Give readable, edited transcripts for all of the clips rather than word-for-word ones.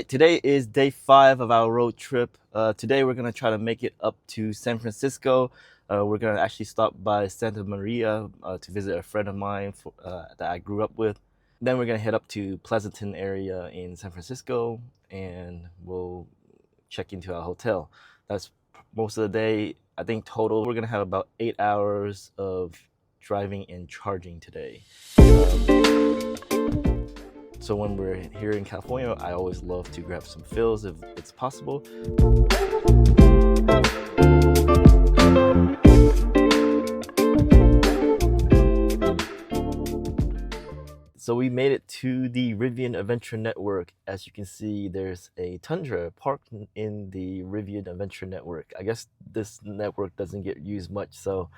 Today is day 5 of our road trip. Today we're gonna try to make it up to San Francisco. We're gonna actually stop by Santa Maria to visit a friend of mine that I grew up with. Then we're gonna head up to Pleasanton area in San Francisco, and we'll check into our hotel. That's most of the day. I think total we're gonna have about 8 hours of driving and charging today. So when we're here in California, I always love to grab some fills if it's possible. So we made it to the Rivian Adventure Network. As you can see, there's a Tundra parked in the Rivian Adventure Network. I guess this network doesn't get used much, so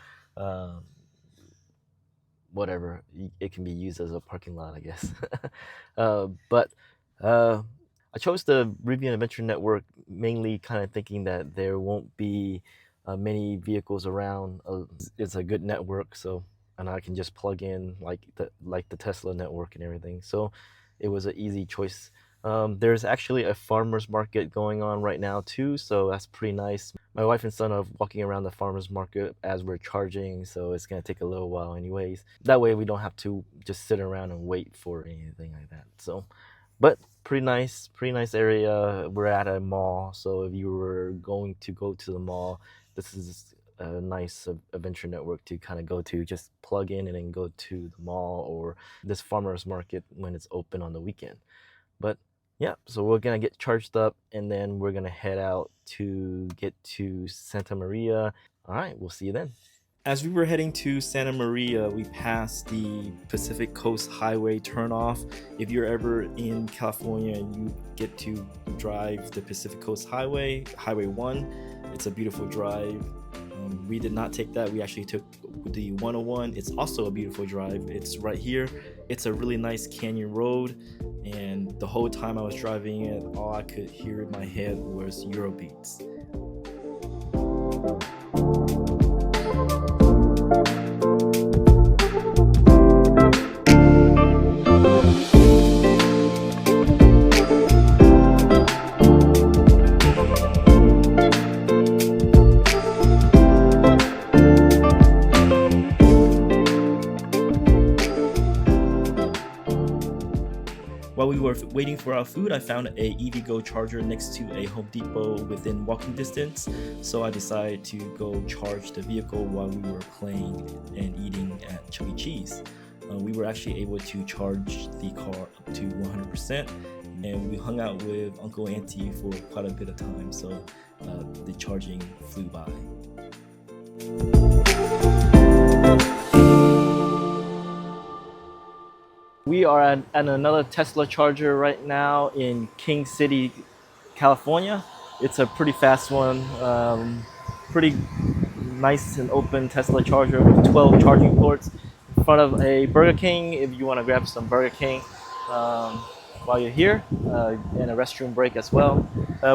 whatever, it can be used as a parking lot, I guess. But I chose the Rivian Adventure Network mainly kind of thinking that there won't be many vehicles around. It's a good network, so and I can just plug in like the Tesla network and everything. So it was an easy choice. There's actually a farmer's market going on right now too, so that's pretty nice. My wife and son are walking around the farmer's market as we're charging, so it's gonna take a little while anyways. That way we don't have to just sit around and wait for anything like that. So, but pretty nice area. We're at a mall, so if you were going to go to the mall, this is a nice adventure network to kind of go to. Just plug in and then go to the mall or this farmer's market when it's open on the weekend. But yeah, so we're gonna get charged up and then we're gonna head out to get to Santa Maria. All right, we'll see you then. As we were heading to Santa Maria, we passed the Pacific Coast Highway turnoff. If you're ever in California and you get to drive the Pacific Coast Highway, Highway 1, it's a beautiful drive. We did not take that. We actually took the 101. It's also a beautiful drive. It's right here. It's a really nice canyon road, and the whole time I was driving it, all I could hear in my head was Eurobeats. While we were waiting for our food, I found a EVgo charger next to a Home Depot within walking distance, so I decided to go charge the vehicle while we were playing and eating at Chuck E. Cheese. We were actually able to charge the car up to 100%, and we hung out with Uncle and Auntie for quite a bit of time, so the charging flew by. We are at another Tesla charger right now in King City, California. It's a pretty fast one, pretty nice and open Tesla charger with 12 charging ports in front of a Burger King if you want to grab some Burger King while you're here, and a restroom break as well.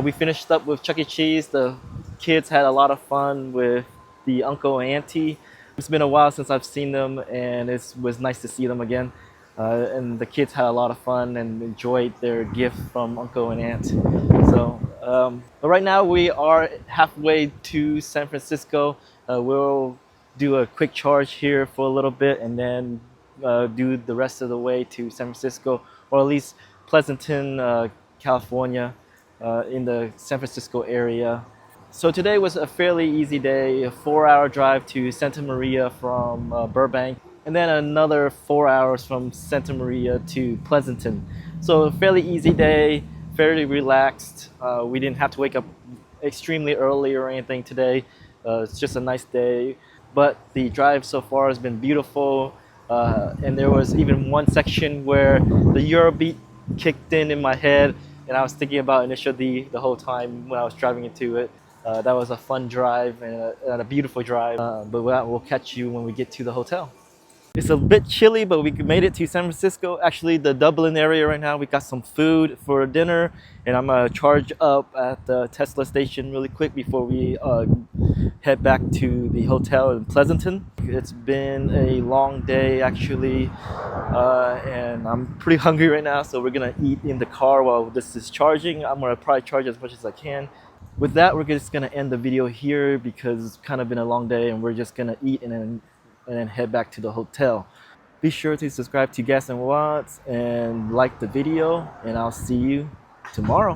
We finished up with Chuck E. Cheese. The kids had a lot of fun with the uncle and auntie. It's been a while since I've seen them, and it was nice to see them again. And the kids had a lot of fun and enjoyed their gift from uncle and aunt. So, but right now we are halfway to San Francisco. We'll do a quick charge here for a little bit and then do the rest of the way to San Francisco, or at least Pleasanton, California, in the San Francisco area. So today was a fairly easy day, a 4-hour drive to Santa Maria from Burbank, and then another 4 hours from Santa Maria to Pleasanton. So a fairly easy day, fairly relaxed. We didn't have to wake up extremely early or anything today. It's just a nice day, but the drive so far has been beautiful. And there was even one section where the Eurobeat kicked in my head, and I was thinking about Initial D the whole time when I was driving into it. That was a fun drive and a beautiful drive, but we'll catch you when we get to the hotel. It's a bit chilly, but we made it to San Francisco. Actually, the Dublin area right now, we got some food for dinner, and I'm gonna charge up at the Tesla station really quick before we head back to the hotel in Pleasanton. It's been a long day actually, and I'm pretty hungry right now, so we're gonna eat in the car while this is charging. I'm gonna probably charge as much as I can. With that, we're just gonna end the video here because it's kind of been a long day, and we're just gonna eat and then head back to the hotel. Be sure to subscribe to Gas and Watts and like the video, and I'll see you tomorrow.